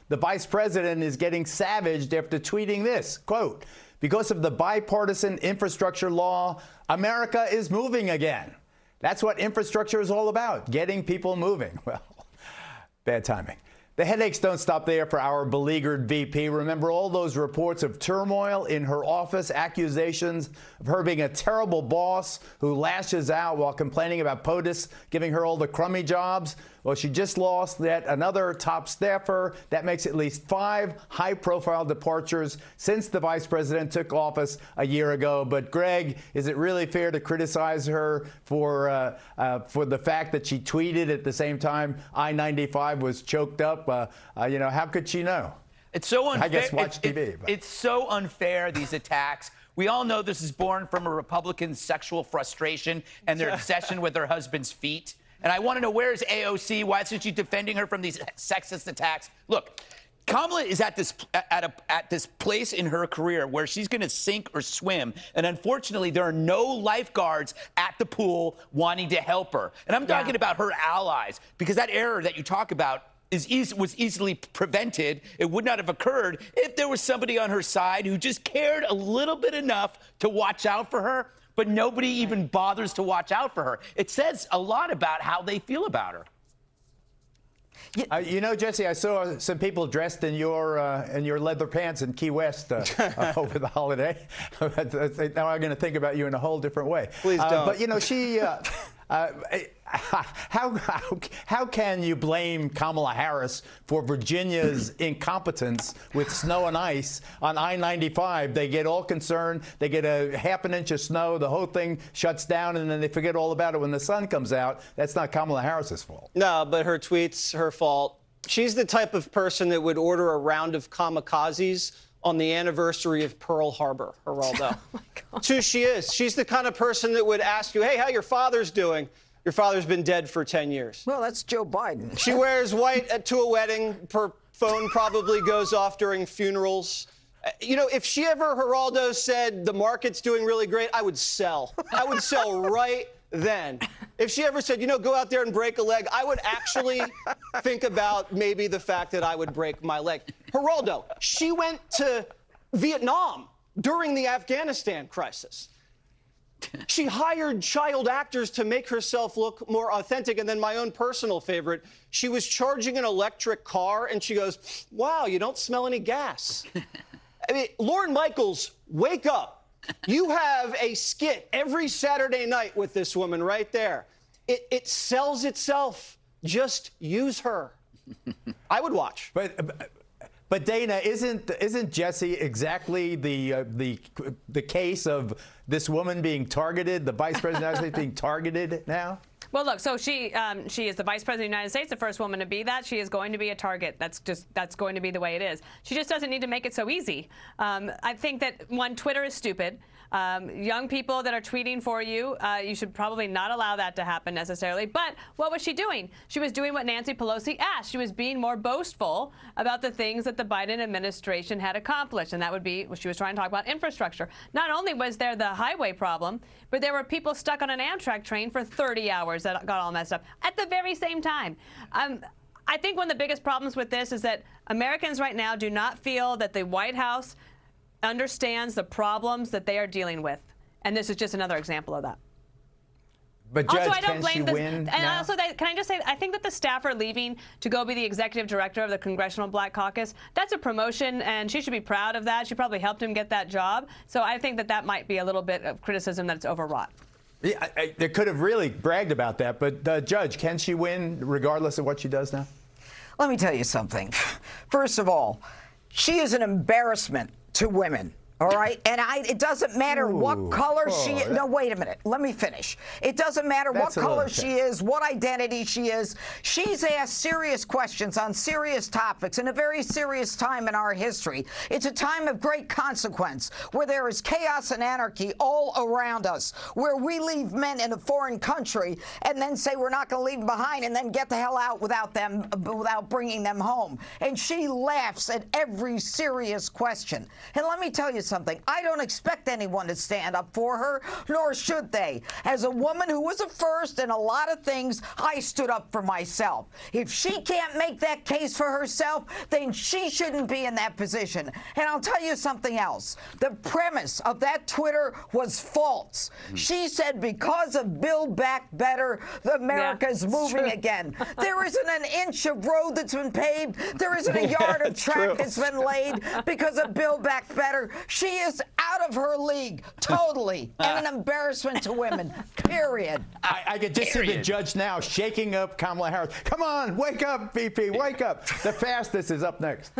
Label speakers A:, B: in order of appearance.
A: The vice president is getting savaged after tweeting this, quote, "Because of the bipartisan infrastructure law, America is moving again." That's what infrastructure is all about, getting people moving. Well, bad timing. The headaches don't stop there for our beleaguered VP. Remember all those reports of turmoil in her office, accusations of her being a terrible boss who lashes out while complaining about POTUS giving her all the crummy jobs? Well, she just lost yet another top staffer. That makes at least 5 high-profile departures since the vice president took office a year ago. But, Greg, is it really fair to criticize her for the fact that she tweeted at the same time I-95 was choked up? You know, how could she know?
B: It's so unfair.
A: I guess watch TV.
B: It's so unfair, these attacks. We all know this is born from a Republican's sexual frustration and their obsession with her husband's feet. And I want to know, where is AOC? Why isn't she defending her from these sexist attacks? Look, Kamala is at this place in her career where she's going to sink or swim. And unfortunately, there are no lifeguards at the pool wanting to help her. And I'm talking about her allies, because that error that you talk about was easily prevented. It would not have occurred if there was somebody on her side who just cared a little bit enough to watch out for her. But nobody even bothers to watch out for her. It says a lot about how they feel about her.
A: You know, Jesse, I saw some people dressed in your leather pants in Key West over the holiday. Now I'm going to think about you in a whole different way.
C: Please don't.
A: But, you know, she... How can you blame Kamala Harris for Virginia's incompetence with snow and ice on I-95? They get all concerned. They get a half an inch of snow. The whole thing shuts down, and then they forget all about it when the sun comes out. That's not Kamala Harris's fault.
C: No, but her tweets, her fault. She's the type of person that would order a round of kamikazes on the anniversary of Pearl Harbor, Geraldo.
D: Oh, my God.
C: That's who she is. She's the kind of person that would ask you, hey, how your father's doing? Your father's been dead for 10 years.
D: Well, that's Joe Biden.
C: She wears white to a wedding. Her phone probably goes off during funerals. You know, if she ever, Geraldo, said the market's doing really great, I would sell. I would sell right then. If she ever said, you know, go out there and break a leg, I would actually think about maybe the fact that I would break my leg. Geraldo, she went to Vietnam during the Afghanistan crisis. She hired child actors to make herself look more authentic. And then my own personal favorite, she was charging an electric car, and she goes, wow, you don't smell any gas. I mean, Lorne Michaels, wake up. You have a skit every Saturday night with this woman right there. It sells itself. Just use her. I would watch.
A: But Dana, isn't Jesse exactly the case of this woman being targeted, the vice president of the United States being targeted now?
E: Well, look, so she is the vice president of the United States, the first woman to be that. She is going to be a target. That's going to be the way it is. She just doesn't need to make it so easy. I think that, one, Twitter is stupid. Young people that are tweeting for you, you should probably not allow that to happen necessarily. But what was she doing? She was doing what Nancy Pelosi asked. She was being more boastful about the things that the Biden administration had accomplished, and that would be, she was trying to talk about infrastructure. Not only was there the highway problem, but there were people stuck on an Amtrak train for 30 hours that got all messed up at the very same time. I think one of the biggest problems with this is that Americans right now do not feel that the White House understands the problems that they are dealing with. And this is just another example of that.
A: But Judge,
E: also, I don't blame
A: win
E: and
A: now?
E: also, can I just say, I think that the staffer leaving to go be the executive director of the Congressional Black Caucus, that's a promotion, and she should be proud of that. She probably helped him get that job. So I think that that might be a little bit of criticism that it's overwrought.
A: Yeah, they could have really bragged about that. But Judge, can she win regardless of what she does now?
D: Let me tell you something. First of all, she is an embarrassment to women. All right? And it doesn't matter what color she is. No, wait a minute. Let me finish. It doesn't matter what color she is, what identity she is. She's asked serious questions on serious topics in a very serious time in our history. It's a time of great consequence where there is chaos and anarchy all around us, where we leave men in a foreign country and then say we're not going to leave them behind and then get the hell out without bringing them home. And she laughs at every serious question. And let me tell you something. I don't expect anyone to stand up for her, nor should they. As a woman who was a first in a lot of things, I stood up for myself. If she can't make that case for herself, then she shouldn't be in that position. And I'll tell you something else. The premise of that Twitter was false. She said because of Build Back Better, America's moving again. There isn't an inch of road that's been paved. There isn't a yard of track that's been laid because of Build Back Better. She is out of her league, totally, and an embarrassment to women, period.
A: I could just see the judge now shaking up Kamala Harris. Come on, wake up, VP, wake up. The fastest is up next.